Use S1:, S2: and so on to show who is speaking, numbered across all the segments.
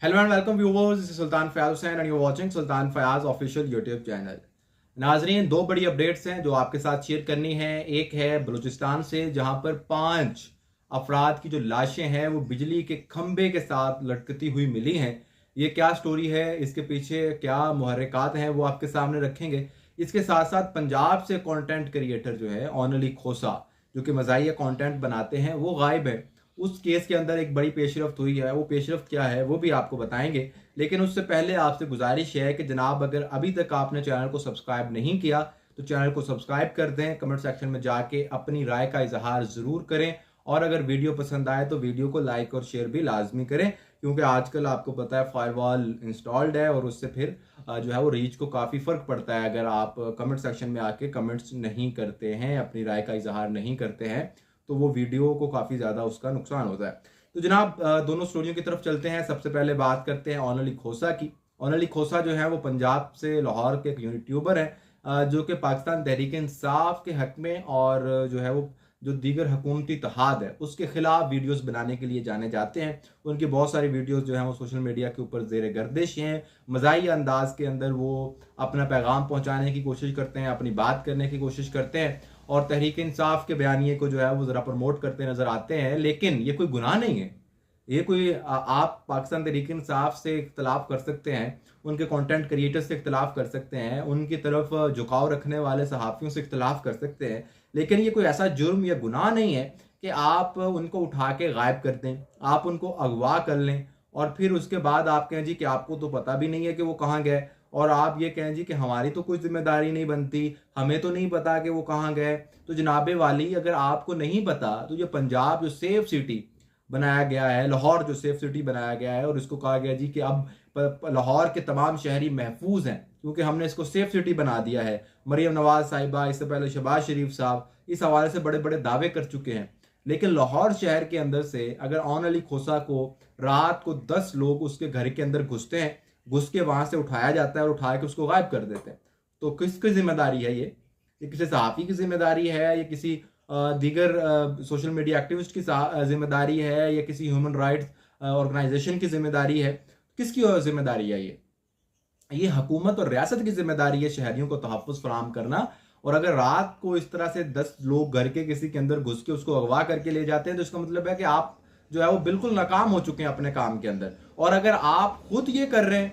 S1: Hello and welcome viewers, this is Sultan Fayaz Hussain and you watching Sultan Fayaz official YouTube channel. नाजरीन, दो बड़ी updates हैं जो आपके साथ शेयर करनी है। एक है बलूचिस्तान से, जहां पर 5 अफराद की जो लाशें हैं वो बिजली के खंबे के साथ लटकती हुई मिली हैं। ये क्या स्टोरी है, इसके पीछे क्या मुहर्रिकात हैं, वो आपके सामने रखेंगे। इसके साथ साथ पंजाब से कंटेंट क्रिएटर जो है ओन अली खोसा, जो कि मज़ाहिया कंटेंट बनाते हैं, वो गायब है। उस केस के अंदर एक बड़ी पेशरफ्त हुई है, वो पेशरफ्त क्या है वो भी आपको बताएंगे। लेकिन उससे पहले आपसे गुजारिश है कि जनाब, अगर अभी तक आपने चैनल को सब्सक्राइब नहीं किया तो चैनल को सब्सक्राइब कर दें। कमेंट सेक्शन में जाके अपनी राय का इजहार ज़रूर करें, और अगर वीडियो पसंद आए तो वीडियो को लाइक और शेयर भी लाजमी करें, क्योंकि आजकल आपको पता है फायरवॉल इंस्टॉल्ड है और उससे फिर जो है वो रीच को काफ़ी फ़र्क पड़ता है अगर आप कमेंट सेक्शन में आके कमेंट्स नहीं करते हैं, अपनी राय का इजहार नहीं करते हैं, तो वो वीडियो को काफ़ी ज़्यादा उसका नुकसान होता है। तो जनाब, दोनों स्टोरियों की तरफ चलते हैं। सबसे पहले बात करते हैं ओन अली खोसा की। ओन अली खोसा जो है वो पंजाब से लाहौर के एक यूट्यूबर है, जो कि पाकिस्तान तहरीक इंसाफ के हक में और जो है वो जो दीगर हुकूमती इत्तेहाद है उसके खिलाफ वीडियोस बनाने के लिए जाने जाते हैं। उनकी बहुत सारी वीडियोस जो हैं वो सोशल मीडिया के ऊपर ज़ेर गर्दिश हैं। मज़ाहिया अंदाज के अंदर वो अपना पैगाम पहुंचाने की कोशिश करते हैं, अपनी बात करने की कोशिश करते हैं और तहरीक इंसाफ के बयानिए को जो है वो ज़रा प्रमोट करते नज़र आते हैं। लेकिन ये कोई गुनाह नहीं है। ये कोई आप पाकिस्तान तहरीक इंसाफ से इख्तलाफ कर सकते हैं, उनके कंटेंट क्रिएटर्स से इख्तलाफ कर सकते हैं, उनकी तरफ झुकाव रखने वाले सहाफ़ियों से इख्तलाफ कर सकते हैं, लेकिन ये कोई ऐसा जुर्म या गुनाह नहीं है कि आप उनको उठा के गायब कर दें, आप उनको अगवा कर लें और फिर उसके बाद आप कहें जी कि आपको तो पता भी नहीं है कि वो कहाँ गए, और आप ये कहें जी कि हमारी तो कोई जिम्मेदारी नहीं बनती, हमें तो नहीं पता कि वो कहाँ गए। तो जनाबे वाली, अगर आपको नहीं पता तो ये पंजाब जो सेफ सिटी बनाया गया है, लाहौर जो सेफ सिटी बनाया गया है और इसको कहा गया जी कि अब लाहौर के तमाम शहरी महफूज हैं क्योंकि हमने इसको सेफ सिटी बना दिया है। मरियम नवाज साहिबा, इससे पहले शहबाज शरीफ साहब इस हवाले से बड़े बड़े दावे कर चुके हैं। लेकिन लाहौर शहर के अंदर से अगर ओन अली खोसा को रात को 10 लोग उसके घर के अंदर घुसते हैं, घुस के वहां से उठाया जाता है और उठा के उसको गायब कर देते हैं, तो किसकी जिम्मेदारी है ये किसी सहाफ़ी की जिम्मेदारी है, या किसी दीगर सोशल मीडिया एक्टिविस्ट की जिम्मेदारी है, या किसी ह्यूमन राइट्स ऑर्गेनाइजेशन की जिम्मेदारी है? किसकी जिम्मेदारी है ये हुकूमत और रियासत की जिम्मेदारी है शहरियों को तहफ़्फ़ुज़ फराहम करना। और अगर रात को इस तरह से 10 लोग घर के किसी के अंदर घुस के उसको अगवा करके ले जाते हैं तो इसका मतलब है कि आप जो है वो बिल्कुल नाकाम हो चुके हैं अपने काम के अंदर। और अगर आप खुद ये कर रहे हैं,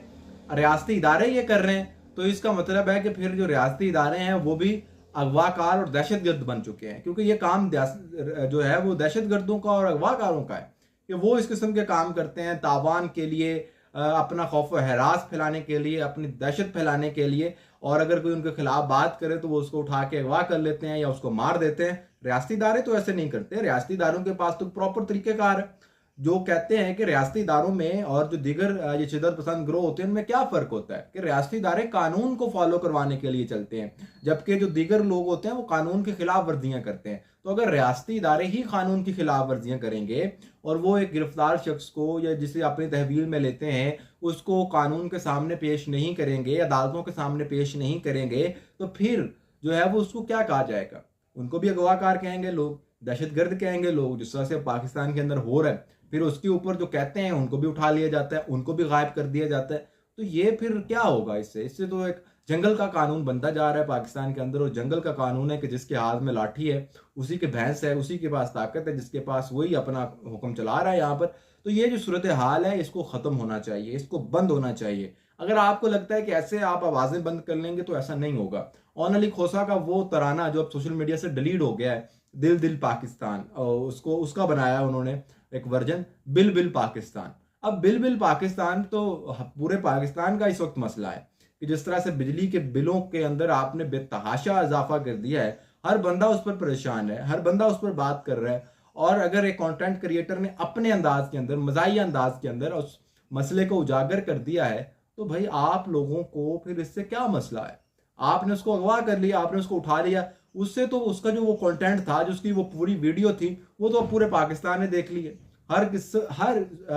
S1: रियासती इदारे ये कर रहे हैं, तो इसका मतलब है कि फिर जो रियासती इदारे हैं वो भी अगवाकार और दहशतगर्द बन चुके हैं, क्योंकि ये काम जो है वो दहशतगर्दों का और अगवाकारों का है कि वो इस किस्म के काम करते हैं तावान के लिए, अपना खौफ व हरास फैलाने के लिए, अपनी दहशत फैलाने के लिए। और अगर कोई उनके खिलाफ बात करे तो वो उसको उठा के अगवा कर लेते हैं या उसको मार देते हैं। रियासती इदारे तो ऐसे नहीं करते। रियासती इदारों के पास तो प्रॉपर तरीकेकार है। जो कहते हैं कि रियासती इदारों में और जो दीगर ये शिदत पसंद ग्रोह होते हैं उनमें क्या फ़र्क होता है कि रियासती इदारे कानून को फॉलो करवाने के लिए चलते हैं, जबकि जो दीगर लोग होते हैं वो कानून की खिलाफ वर्जियाँ करते हैं। तो अगर रियासती इदारे ही कानून की खिलाफ वर्जियाँ करेंगे और वो एक गिरफ्तार शख्स को या जिसे अपनी तहवील में लेते हैं उसको कानून के सामने पेश नहीं करेंगे, अदालतों के सामने पेश नहीं करेंगे, तो फिर जो है वो उसको क्या कहा जाएगा? उनको भी अगवाकार कहेंगे लोग, दहशतगर्द कहेंगे लोग, जिस तरह से पाकिस्तान के अंदर हो रहा है। फिर उसके ऊपर जो कहते हैं उनको भी उठा लिया जाता है, उनको भी गायब कर दिया जाता है। तो ये फिर क्या होगा? इससे तो एक जंगल का कानून बनता जा रहा है पाकिस्तान के अंदर। और जंगल का कानून है कि जिसके हाथ में लाठी है उसी के भैंस है, उसी के पास ताकत है, जिसके पास वही अपना हुक्म चला रहा है यहाँ पर। तो ये जो सूरत हाल है इसको ख़त्म होना चाहिए, इसको बंद होना चाहिए। अगर आपको लगता है कि ऐसे आप आवाज़ें बंद कर लेंगे तो ऐसा नहीं होगा। ओन अली खोसा का वो तराना जो अब सोशल मीडिया से डिलीट हो गया है, दिल दिल पाकिस्तान, और उसको उसका बनाया उन्होंने एक वर्जन, बिल बिल पाकिस्तान। अब बिल बिल पाकिस्तान तो पूरे पाकिस्तान का इस वक्त मसला है कि जिस तरह से बिजली के बिलों के अंदर आपने बेतहाशा इजाफा कर दिया है, हर बंदा उस पर परेशान है, हर बंदा उस पर बात कर रहा है। और अगर एक कंटेंट क्रिएटर ने अपने अंदाज के अंदर, मज़ाहिया अंदाज के अंदर उस मसले को उजागर कर दिया है, तो भाई आप लोगों को फिर इससे क्या मसला है? आपने उसको अगवा कर लिया, आपने उसको उठा लिया, उससे तो उसका जो वो कंटेंट था, जो उसकी वो पूरी वीडियो थी, वो तो पूरे पाकिस्तान ने देख ली है। हर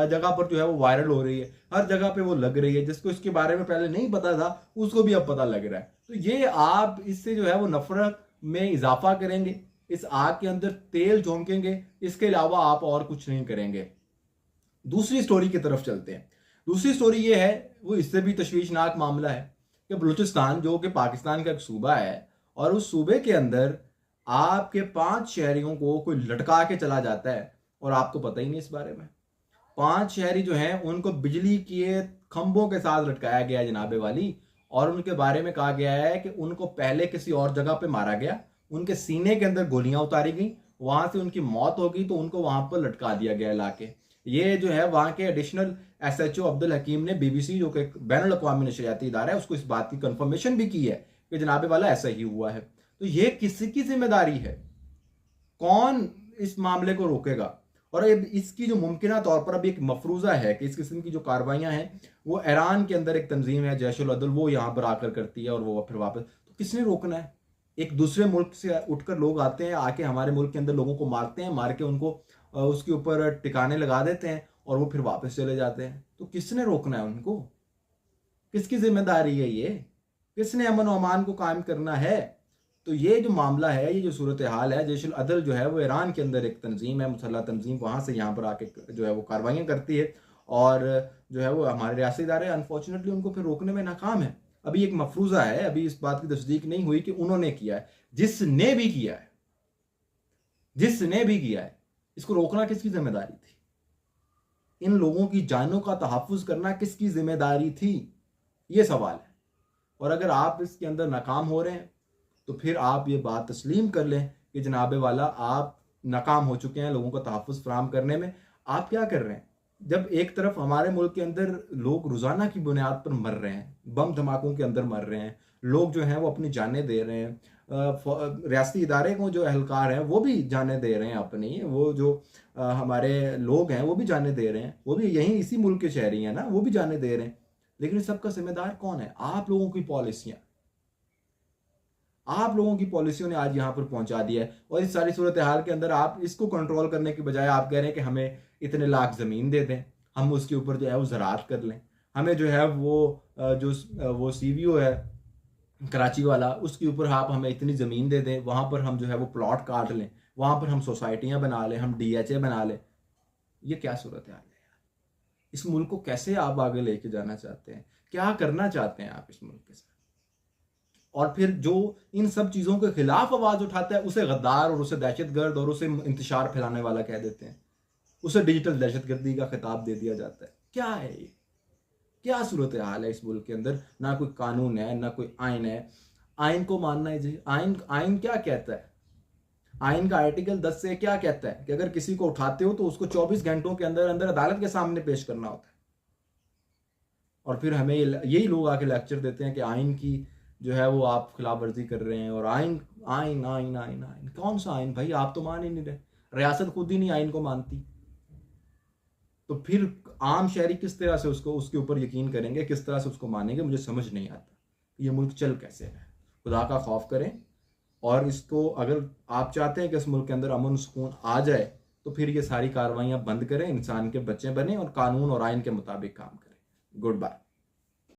S1: जगह पर जो है वो वायरल हो रही है, हर जगह पे वो लग रही है। जिसको इसके बारे में पहले नहीं पता था उसको भी अब पता लग रहा है। तो ये आप इससे जो है वो नफरत में इजाफा करेंगे, इस आग के अंदर तेल झोंकेंगे, इसके अलावा आप और कुछ नहीं करेंगे। दूसरी स्टोरी की तरफ चलते हैं। दूसरी स्टोरी ये है, वो इससे भी तशवीशनाक मामला है कि बलूचिस्तान जो कि पाकिस्तान का एक सूबा है, और उस सूबे के अंदर आपके 5 शहरियों को कोई लटका के चला जाता है और आपको पता ही नहीं इस बारे में। 5 शहरी जो हैं उनको बिजली के खंभों के साथ लटकाया गया है जनाबे वाली, और उनके बारे में कहा गया है कि उनको पहले किसी और जगह पे मारा गया, उनके सीने के अंदर गोलियां उतारी गई, वहां से उनकी मौत हो गई तो उनको वहां पर लटका दिया गया लाके। ये जो है वहां के एडिशनल एसएचओ अब्दुल हकीम ने बीबीसी जो कि बैनुल अक़वामी नशरियाती इदारा है उसको इस बात की कंफर्मेशन भी की है कि जनाबे वाला ऐसा ही हुआ है। तो ये किसी की जिम्मेदारी है? कौन इस मामले को रोकेगा? और इसकी जो मुमकिना तौर पर अभी एक मफरूजा है कि इस किस्म की जो कार्रवाइयां हैं वो ईरान के अंदर एक तंजीम है जैशुल अदल, वो यहाँ पर आकर करती है और वो फिर वापस, तो किसने रोकना है? एक दूसरे मुल्क से उठकर लोग आते हैं, आके हमारे मुल्क के अंदर लोगों को मारते हैं, मार के उनको उसके ऊपर टिकाने लगा देते हैं और वो फिर वापस चले जाते हैं। तो किसने रोकना है उनको? किसकी जिम्मेदारी है ये? किसने अमन और अमान को कायम करना है? तो ये जो मामला है, ये जो सूरत हाल है, जैशुल अदल जो है वो ईरान के अंदर एक तंजीम है, मुसल्लह तंजीम, वहाँ से यहाँ पर आके जो है वो कार्रवाइयाँ करती है और जो है वो हमारे रियासती इदारे अनफॉर्चुनेटली उनको फिर रोकने में नाकाम है। अभी एक मफरूजा है, अभी इस बात की तस्दीक नहीं हुई कि उन्होंने किया है। जिसने भी किया है, जिसने भी किया है, इसको रोकना किसकी जिम्मेदारी थी? इन लोगों की जानों का तहफ़्फ़ुज़ करना किसकी जिम्मेदारी थी? ये सवाल है। और अगर आप इसके अंदर नाकाम हो रहे हैं तो फिर आप ये बात तस्लीम कर लें कि जनाबे वाला आप नाकाम हो चुके हैं लोगों का तहफ़्फ़ुज़ फराहम करने में। आप क्या कर रहे हैं? जब एक तरफ हमारे मुल्क के अंदर लोग रोज़ाना की बुनियाद पर मर रहे हैं, बम धमाकों के अंदर मर रहे हैं, लोग जो हैं वो अपनी जानें दे रहे हैं, रियासती इदारे को जो एहलकार हैं वो भी जानें दे रहे हैं अपनी, वो जो हमारे लोग हैं वो भी जानें दे रहे हैं, वो भी यहीं इसी मुल्क के शहरी हैं ना, वो भी जानें दे रहे हैं। लेकिन इस सबका जिम्मेदार कौन है? आप लोगों की पॉलिसियाँ, आप लोगों की पॉलिसियों ने आज यहाँ पर पहुंचा दिया है। और इस सारी सूरत हाल के अंदर आप इसको कंट्रोल करने के बजाय आप कह रहे हैं कि हमें इतने लाख ज़मीन दे दें, हम उसके ऊपर जो है वो ज़राअत कर लें, हमें जो है वो सीवीओ है कराची वाला, उसके ऊपर आप हमें इतनी ज़मीन दे दें, वहाँ पर हम जो है वो प्लॉट काट लें, वहाँ पर हम सोसाइटियाँ बना लें, हम DHA बना लें। ये क्या सूरत हाल है यार? इस मुल्क को कैसे आप आगे लेके जाना चाहते हैं? क्या करना चाहते हैं आप इस मुल्क के साथ? और फिर जो इन सब चीज़ों के खिलाफ आवाज़ उठाता है उसे गद्दार और उसे दहशतगर्द और उसे इंतशार फैलाने वाला कह देते हैं, उसे डिजिटल दहशतगर्दी का खिताब दे दिया जाता है। क्या है ये? क्या सूरत हाल है इस मुल्क के अंदर? ना कोई कानून है, ना कोई आइन है। आइन को मानना है जी। आइन क्या कहता है? आइन का आर्टिकल 10 से क्या कहता है कि अगर किसी को उठाते हो तो उसको 24 घंटों के अंदर अंदर अदालत के सामने पेश करना होता है। और फिर हमें यही लोग आके लेक्चर देते हैं कि आइन की जो है वो आप खिलाफ वर्जी कर रहे हैं, और आइन आइन आइन आइन आइन कौन सा आइन भाई? आप तो मान ही नहीं रहे, रियासत खुद ही नहीं आइन को मानती, तो फिर आम शहरी किस तरह से उसको उसके ऊपर यकीन करेंगे, किस तरह से उसको मानेंगे? मुझे समझ नहीं आता ये मुल्क चल कैसे है। खुदा का खौफ करें, और इसको अगर आप चाहते हैं कि इस मुल्क के अंदर अमन सुकून आ जाए तो फिर ये सारी कार्रवाइयाँ बंद करें, इंसान के बच्चे बने और कानून और आइन के मुताबिक काम करें। Good bye.